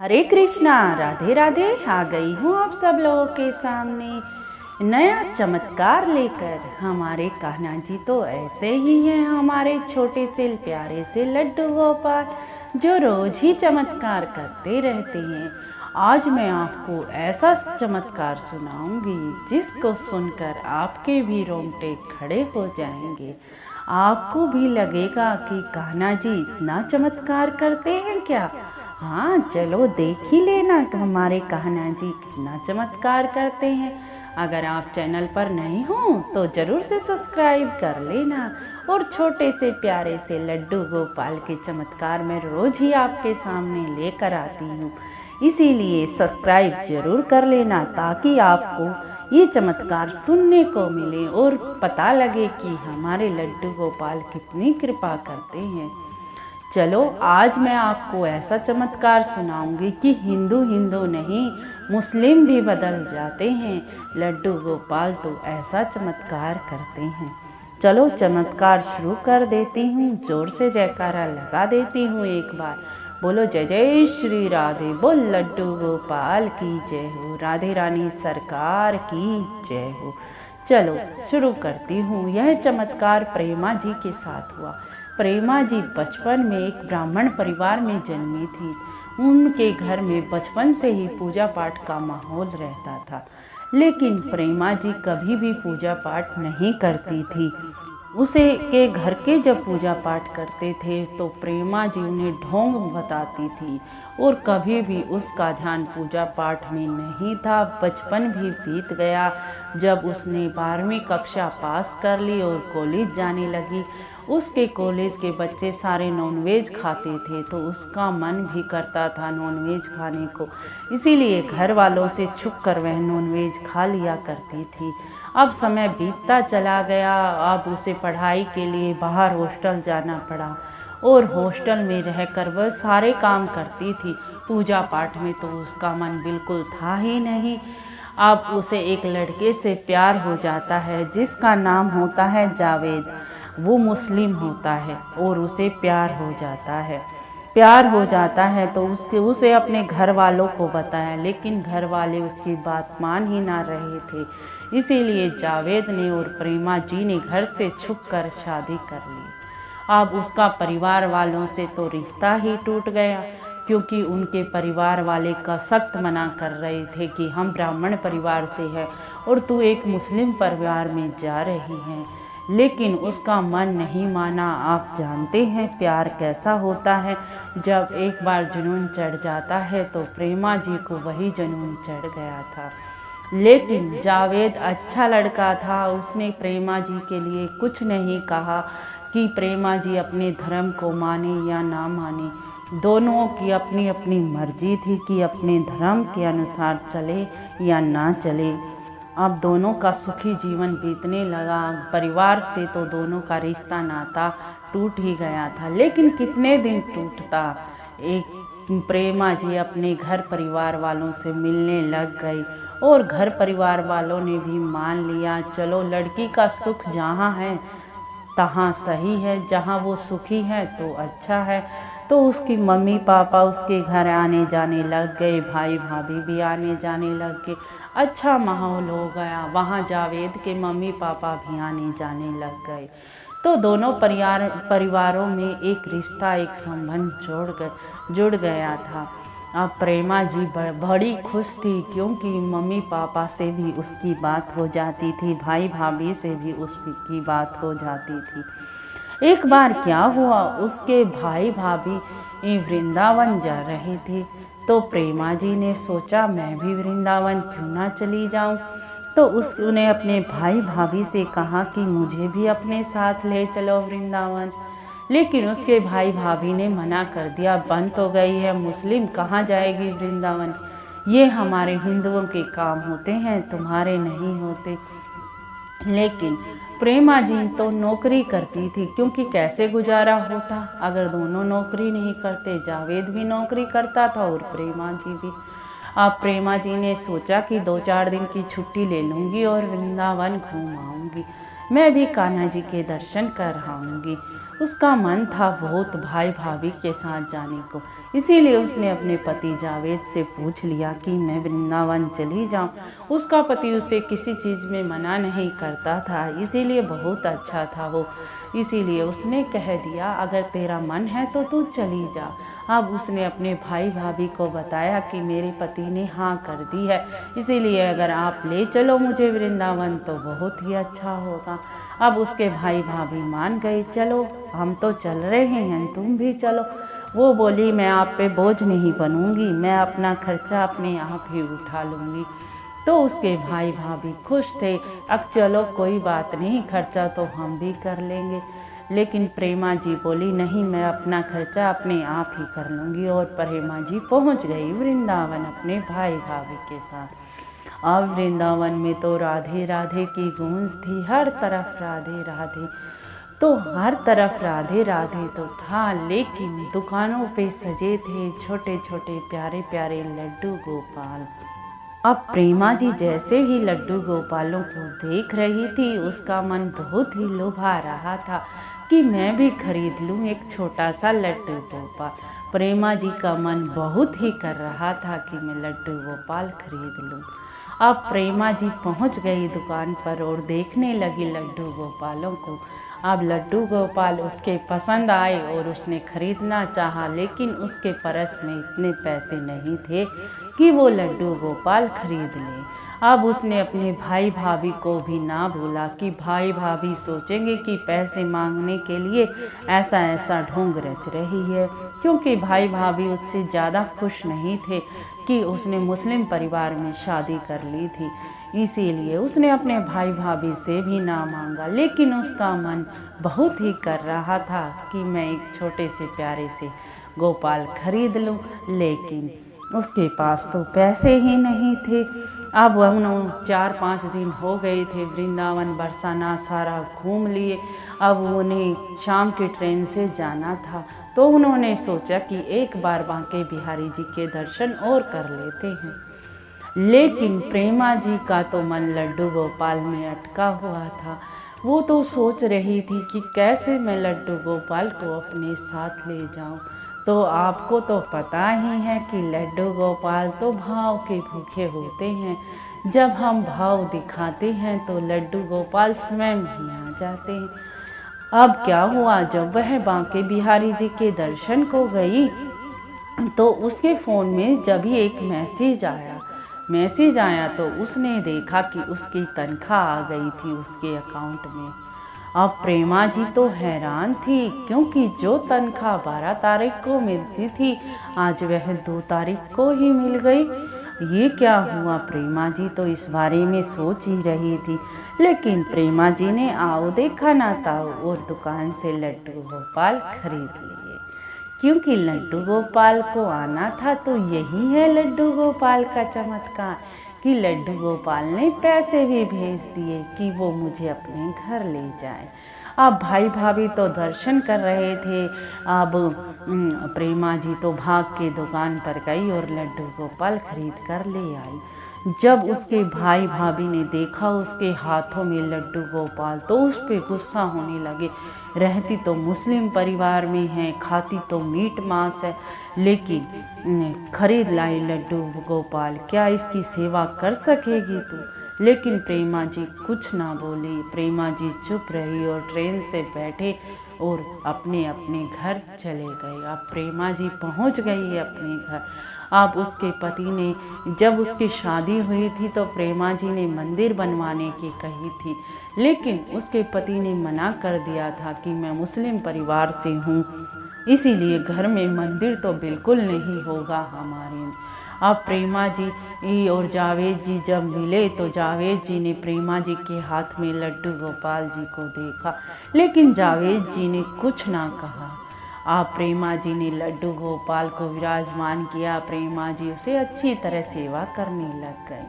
हरे कृष्णा, राधे राधे। आ गई हूँ आप सब लोगों के सामने नया चमत्कार लेकर। हमारे कान्हा जी तो ऐसे ही हैं, हमारे छोटे से प्यारे से लड्डू गोपाल, जो रोज ही चमत्कार करते रहते हैं। आज मैं आपको ऐसा चमत्कार सुनाऊंगी जिसको सुनकर आपके भी रोंगटे खड़े हो जाएंगे। आपको भी लगेगा कि कान्हा जी इतना चमत्कार करते हैं क्या। हाँ, चलो देख ही लेना कि हमारे कान्हा जी कितना चमत्कार करते हैं। अगर आप चैनल पर नहीं हो तो ज़रूर से सब्सक्राइब कर लेना। और छोटे से प्यारे से लड्डू गोपाल के चमत्कार मैं रोज़ ही आपके सामने लेकर आती हूँ, इसीलिए सब्सक्राइब जरूर कर लेना ताकि आपको ये चमत्कार सुनने को मिले और पता लगे कि हमारे लड्डू गोपाल कितनी कृपा करते हैं। चलो आज मैं आपको ऐसा चमत्कार सुनाऊंगी कि हिंदू हिंदू नहीं, मुस्लिम भी बदल जाते हैं। लड्डू गोपाल तो ऐसा चमत्कार करते हैं। चलो चमत्कार शुरू कर देती हूँ। जोर से जयकारा लगा देती हूँ एक बार। बोलो जय जय श्री राधे, बोल लड्डू गोपाल की जय हो, राधे रानी सरकार की जय हो। चलो शुरू करती हूँ। यह चमत्कार प्रेमा जी के साथ हुआ। प्रेमा जी बचपन में एक ब्राह्मण परिवार में जन्मी थी। उनके घर में बचपन से ही पूजा पाठ का माहौल रहता था, लेकिन प्रेमा जी कभी भी पूजा पाठ नहीं करती थी। उसे के घर के जब पूजा पाठ करते थे तो प्रेमा जी उन्हें ढोंग बताती थी और कभी भी उसका ध्यान पूजा पाठ में नहीं था। बचपन भी बीत गया। जब उसने 12वीं कक्षा पास कर ली और कॉलेज जाने लगी, उसके कॉलेज के बच्चे सारे नॉनवेज खाते थे तो उसका मन भी करता था नॉनवेज खाने को, इसीलिए घर वालों से छुप कर वह नॉनवेज खा लिया करती थी। अब समय बीतता चला गया। अब उसे पढ़ाई के लिए बाहर हॉस्टल जाना पड़ा और हॉस्टल में रहकर वह सारे काम करती थी। पूजा पाठ में तो उसका मन बिल्कुल था ही नहीं। अब उसे एक लड़के से प्यार हो जाता है जिसका नाम होता है जावेद। वो मुस्लिम होता है और उसे प्यार हो जाता है। प्यार हो जाता है तो उसे अपने घर वालों को बताया, लेकिन घर वाले उसकी बात मान ही ना रहे थे। इसीलिए जावेद ने और प्रेमा जी ने घर से छुपकर शादी कर ली। अब उसका परिवार वालों से तो रिश्ता ही टूट गया, क्योंकि उनके परिवार वाले का सख्त मना कर रहे थे कि हम ब्राह्मण परिवार से हैं और तू एक मुस्लिम परिवार में जा रही है। लेकिन उसका मन नहीं माना। आप जानते हैं प्यार कैसा होता है, जब एक बार जुनून चढ़ जाता है तो प्रेमा जी को वही जुनून चढ़ गया था। लेकिन जावेद अच्छा लड़का था। उसने प्रेमा जी के लिए कुछ नहीं कहा कि प्रेमा जी अपने धर्म को माने या ना माने। दोनों की अपनी अपनी मर्जी थी कि अपने धर्म के अनुसार चले या ना चले। अब दोनों का सुखी जीवन बीतने लगा। परिवार से तो दोनों का रिश्ता नाता टूट ही गया था, लेकिन कितने दिन टूटता। एक प्रेमा जी अपने घर परिवार वालों से मिलने लग गई और घर परिवार वालों ने भी मान लिया, चलो लड़की का सुख जहाँ है तहाँ सही है, जहाँ वो सुखी है तो अच्छा है। तो उसकी मम्मी पापा उसके घर आने जाने लग गए, भाई भाभी भी आने जाने लग गए। अच्छा माहौल हो गया। वहाँ जावेद के मम्मी पापा भी आने जाने लग गए। तो दोनों परिवारों में एक रिश्ता, एक संबंध जुड़ गया था। अब प्रेमा जी बड़ी खुश थी, क्योंकि मम्मी पापा से भी उसकी बात हो जाती थी, भाई भाभी से भी उसकी बात हो जाती थी। एक बार क्या हुआ, उसके भाई भाभी वृंदावन जा रहे थे तो प्रेमा जी ने सोचा मैं भी वृंदावन क्यों ना चली जाऊं। तो उसने अपने भाई भाभी से कहा कि मुझे भी अपने साथ ले चलो वृंदावन। लेकिन उसके भाई भाभी ने मना कर दिया, बंद तो गई है, मुस्लिम कहाँ जाएगी वृंदावन, ये हमारे हिंदुओं के काम होते हैं, तुम्हारे नहीं होते। लेकिन प्रेमा जी तो नौकरी करती थी, क्योंकि कैसे गुजारा होता अगर दोनों नौकरी नहीं करते। जावेद भी नौकरी करता था और प्रेमा जी भी। अब प्रेमा जी ने सोचा कि 2-4 दिन की छुट्टी ले लूँगी और वृंदावन घूम आऊँगी। मैं भी कान्हा जी के दर्शन कर आऊँगी। उसका मन था बहुत भाई भाभी के साथ जाने को, इसीलिए उसने अपने पति जावेद से पूछ लिया कि मैं वृंदावन चली जाऊं। उसका पति उसे किसी चीज़ में मना नहीं करता था, इसीलिए बहुत अच्छा था वो। इसीलिए उसने कह दिया अगर तेरा मन है तो तू चली जा। अब उसने अपने भाई भाभी को बताया कि मेरे पति ने हाँ कर दी है, इसीलिए अगर आप ले चलो मुझे वृंदावन तो बहुत ही अच्छा होगा। अब उसके भाई भाभी मान गए, चलो हम तो चल रहे हैं, तुम भी चलो। वो बोली मैं आप पे बोझ नहीं बनूंगी, मैं अपना खर्चा अपने आप ही उठा लूँगी। तो उसके भाई भाभी खुश थे, अब चलो कोई बात नहीं, खर्चा तो हम भी कर लेंगे। लेकिन प्रेमा जी बोली नहीं, मैं अपना खर्चा अपने आप ही कर लूँगी। और प्रेमा जी पहुँच गई वृंदावन अपने भाई भाभी के साथ। अब वृंदावन में तो राधे राधे की गूंज थी, हर तरफ राधे राधे। तो हर तरफ राधे राधे तो था, लेकिन दुकानों पे सजे थे छोटे छोटे प्यारे प्यारे लड्डू गोपाल। अब प्रेमा जी जैसे ही लड्डू गोपालों को देख रही थी, उसका मन बहुत ही लुभा रहा था कि मैं भी खरीद लूँ एक छोटा सा लड्डू गोपाल। प्रेमा जी का मन बहुत ही कर रहा था कि मैं लड्डू गोपाल खरीद लूँ। अब प्रेमा जी पहुँच गई दुकान पर और देखने लगी लड्डू गोपालों को। अब लड्डू गोपाल उसके पसंद आए और उसने खरीदना चाहा, लेकिन उसके पर्स में इतने पैसे नहीं थे कि वो लड्डू गोपाल खरीद ले। अब उसने अपने भाई भाभी को भी ना बोला कि भाई भाभी सोचेंगे कि पैसे मांगने के लिए ऐसा ऐसा ढोंग रच रही है, क्योंकि भाई भाभी उससे ज़्यादा खुश नहीं थे कि उसने मुस्लिम परिवार में शादी कर ली थी। इसीलिए उसने अपने भाई भाभी से भी ना मांगा, लेकिन उसका मन बहुत ही कर रहा था कि मैं एक छोटे से प्यारे से गोपाल खरीद लूं, लेकिन उसके पास तो पैसे ही नहीं थे। अब उन्होंने 4-5 दिन हो गए थे वृंदावन बरसाना सारा घूम लिए। अब उन्हें शाम की ट्रेन से जाना था, तो उन्होंने सोचा कि एक बार बांके बिहारी जी के दर्शन और कर लेते हैं। लेकिन प्रेमा जी का तो मन लड्डू गोपाल में अटका हुआ था। वो तो सोच रही थी कि कैसे मैं लड्डू गोपाल को अपने साथ ले जाऊं। तो आपको तो पता ही है कि लड्डू गोपाल तो भाव के भूखे होते हैं। जब हम भाव दिखाते हैं तो लड्डू गोपाल स्वयं ही आ जाते हैं। अब क्या हुआ, जब वह बांके बिहारी जी के दर्शन को गई तो उसके फ़ोन में जब ही एक मैसेज आया तो उसने देखा कि उसकी तनख्वाह आ गई थी उसके अकाउंट में। अब प्रेमा जी तो हैरान थी, क्योंकि जो तनख्वाह 12 तारीख को मिलती थी आज वह 2 तारीख को ही मिल गई। ये क्या हुआ, प्रेमा जी तो इस बारे में सोच ही रही थी। लेकिन प्रेमा जी ने आओ देखा ना था और दुकान से लड्डू गोपाल खरीद लिए, क्योंकि लड्डू गोपाल को आना था। तो यही है लड्डू गोपाल का चमत्कार कि लड्डू गोपाल ने पैसे भी भेज दिए कि वो मुझे अपने घर ले जाए। अब भाई भाभी तो दर्शन कर रहे थे। अब प्रेमा जी तो भाग के दुकान पर गई और लड्डू गोपाल खरीद कर ले आई। जब उसके भाई भाभी ने देखा उसके हाथों में लड्डू गोपाल तो उस पर गुस्सा होने लगे। रहती तो मुस्लिम परिवार में है, खाती तो मीट मांस है, लेकिन खरीद लाई लड्डू गोपाल, क्या इसकी सेवा कर सकेगी तू? लेकिन प्रेमा जी कुछ ना बोली। प्रेमा जी चुप रही और ट्रेन से बैठे और अपने अपने घर चले गए। अब प्रेमा जी पहुंच गई अपने घर। अब उसके पति ने, जब उसकी शादी हुई थी तो प्रेमा जी ने मंदिर बनवाने की कही थी, लेकिन उसके पति ने मना कर दिया था कि मैं मुस्लिम परिवार से हूँ, इसीलिए घर में मंदिर तो बिल्कुल नहीं होगा हमारे। अब प्रेमा जी और जावेद जी जब मिले तो जावेद जी ने प्रेमा जी के हाथ में लड्डू गोपाल जी को देखा, लेकिन जावेद जी ने कुछ ना कहा। अब प्रेमा जी ने लड्डू गोपाल को विराजमान किया। प्रेमा जी उसे अच्छी तरह सेवा करने लग गई।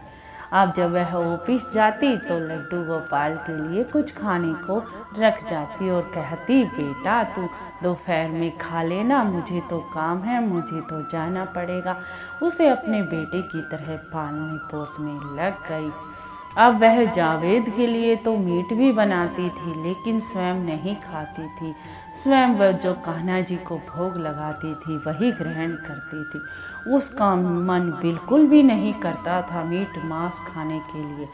अब जब वह ऑफिस जाती तो लड्डू गोपाल के लिए कुछ खाने को रख जाती और कहती, बेटा तू दोपहर में खा लेना, मुझे तो काम है, मुझे तो जाना पड़ेगा। उसे अपने बेटे की तरह पालने पोसने लग गई। अब वह जावेद के लिए तो मीट भी बनाती थी, लेकिन स्वयं नहीं खाती थी। स्वयं वह जो कान्हा जी को भोग लगाती थी वही ग्रहण करती थी। उसका मन बिल्कुल भी नहीं करता था मीट मांस खाने के लिए।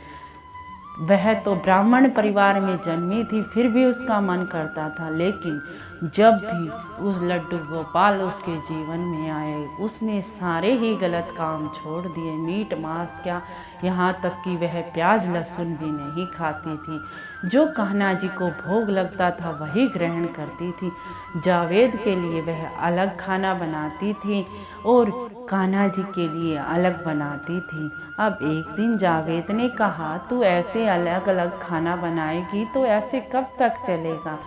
वह तो ब्राह्मण परिवार में जन्मी थी, फिर भी उसका मन करता था। लेकिन जब भी उस लड्डू गोपाल उसके जीवन में आए, उसने सारे ही गलत काम छोड़ दिए। मीट मांस क्या, यहाँ तक कि वह प्याज लहसुन भी नहीं खाती थी। जो कान्हा जी को भोग लगता था वही ग्रहण करती थी। जावेद के लिए वह अलग खाना बनाती थी और कान्हा जी के लिए अलग बनाती थी। अब एक दिन जावेद ने कहा, तू ऐसे अलग अलग खाना बनाएगी तो ऐसे कब तक चलेगा?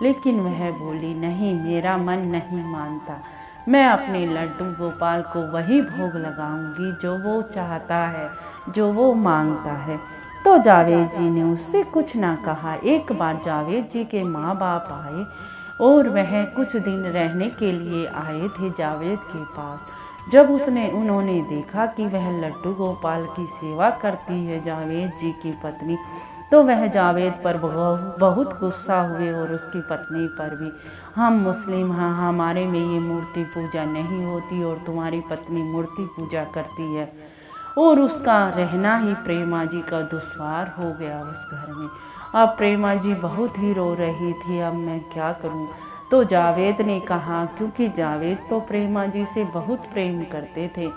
लेकिन वह बोली, नहीं, मेरा मन नहीं मानता। मैं अपने लड्डू गोपाल को वही भोग लगाऊंगी जो वो चाहता है, जो वो मांगता है। तो जावेद जी ने उससे कुछ ना कहा। एक बार जावेद जी के माँ बाप आए और वह कुछ दिन रहने के लिए आए थे जावेद के पास। जब उन्होंने देखा कि वह लड्डू गोपाल की सेवा करती है जावेद जी की पत्नी, तो वह जावेद पर बहुत गुस्सा हुए और उसकी पत्नी पर भी। हम मुस्लिम हैं, हमारे में ये मूर्ति पूजा नहीं होती और तुम्हारी पत्नी मूर्ति पूजा करती है। और उसका रहना ही प्रेमा जी का दुश्वार हो गया उस घर में। अब प्रेमा जी बहुत ही रो रही थी, अब मैं क्या करूं? तो जावेद ने कहा, क्योंकि जावेद तो प्रेमा जी से बहुत प्रेम करते थे,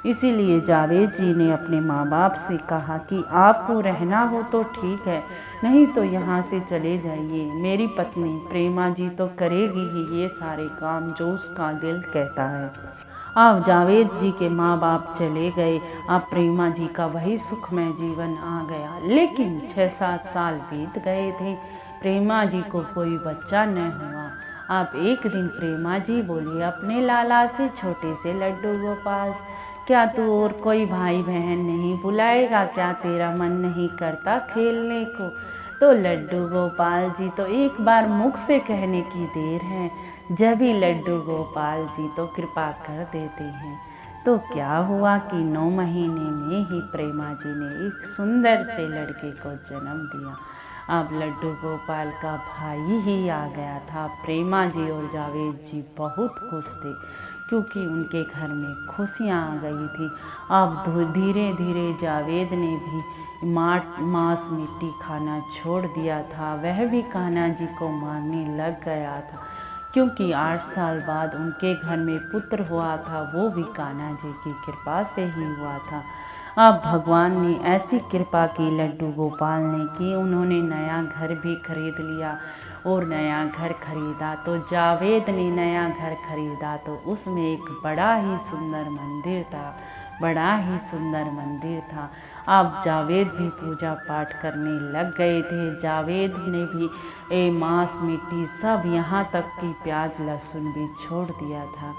इसीलिए जावेद जी ने अपने माँ बाप से कहा कि आपको रहना हो तो ठीक है, नहीं तो यहाँ से चले जाइए। मेरी पत्नी प्रेमा जी तो करेगी ही ये सारे काम जो उसका दिल कहता है। अब जावेद जी के माँ बाप चले गए। अब प्रेमा जी का वही सुखमय जीवन आ गया। लेकिन 6-7 साल बीत गए थे, प्रेमा जी को कोई बच्चा न हुआ। अब एक दिन प्रेमा जी बोली अपने लाला से, छोटे से लड्डू गोपाल, क्या तू और कोई भाई बहन नहीं बुलाएगा? क्या तेरा मन नहीं करता खेलने को? तो लड्डू गोपाल जी तो एक बार मुख से कहने की देर है, जब ही लड्डू गोपाल जी तो कृपा कर देते हैं। तो क्या हुआ कि 9 महीने में ही प्रेमा जी ने एक सुंदर से लड़के को जन्म दिया। अब लड्डू गोपाल का भाई ही आ गया था। प्रेमा जी और जावेद जी बहुत खुश थे, क्योंकि उनके घर में खुशियाँ आ गई थी। अब धीरे धीरे जावेद ने भी मांस मिट्टी खाना छोड़ दिया था। वह भी कान्हा जी को मारने लग गया था, क्योंकि 8 साल बाद उनके घर में पुत्र हुआ था, वो भी कान्हा जी की कृपा से ही हुआ था। अब भगवान ने ऐसी कृपा की लड्डू गोपाल ने कि उन्होंने नया घर भी खरीद लिया। और नया घर खरीदा तो जावेद ने नया घर खरीदा तो उसमें एक बड़ा ही सुंदर मंदिर था, बड़ा ही सुंदर मंदिर था। अब जावेद भी पूजा पाठ करने लग गए थे। जावेद ने भी मांस मिट्टी सब, यहाँ तक कि प्याज लहसुन भी छोड़ दिया था।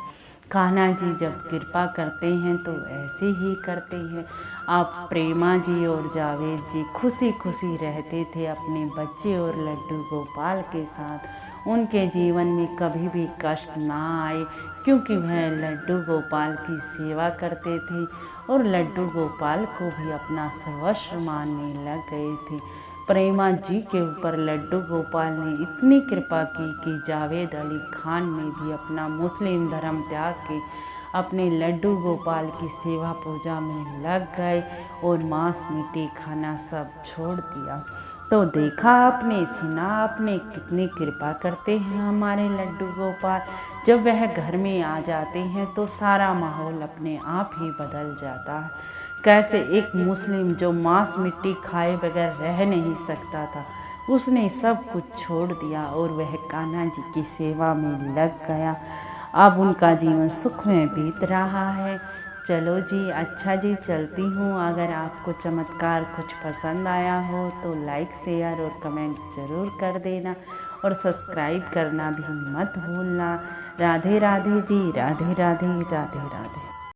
कान्हा जी जब कृपा करते हैं तो ऐसे ही करते हैं। अब प्रेमा जी और जावेद जी खुशी खुशी रहते थे अपने बच्चे और लड्डू गोपाल के साथ। उनके जीवन में कभी भी कष्ट ना आए, क्योंकि वह लड्डू गोपाल की सेवा करते थे और लड्डू गोपाल को भी अपना सर्वस्व मानने लग गए थे। प्रेमा जी के ऊपर लड्डू गोपाल ने इतनी कृपा की कि जावेद अली खान ने भी अपना मुस्लिम धर्म त्याग के अपने लड्डू गोपाल की सेवा पूजा में लग गए और मांस मिट्टी खाना सब छोड़ दिया। तो देखा आपने, सुना आपने, कितनी कृपा करते हैं हमारे लड्डू गोपाल। जब वह घर में आ जाते हैं तो सारा माहौल अपने आप ही बदल जाता है। कैसे एक मुस्लिम जो मांस मिट्टी खाए बगैर रह नहीं सकता था, उसने सब कुछ छोड़ दिया और वह कान्हा जी की सेवा में लग गया। अब उनका जीवन सुख में बीत रहा है। चलो जी, अच्छा जी, चलती हूँ। अगर आपको चमत्कार कुछ पसंद आया हो तो लाइक, शेयर और कमेंट ज़रूर कर देना और सब्सक्राइब करना भी मत भूलना। राधे राधे जी, राधे राधे, राधे राधे।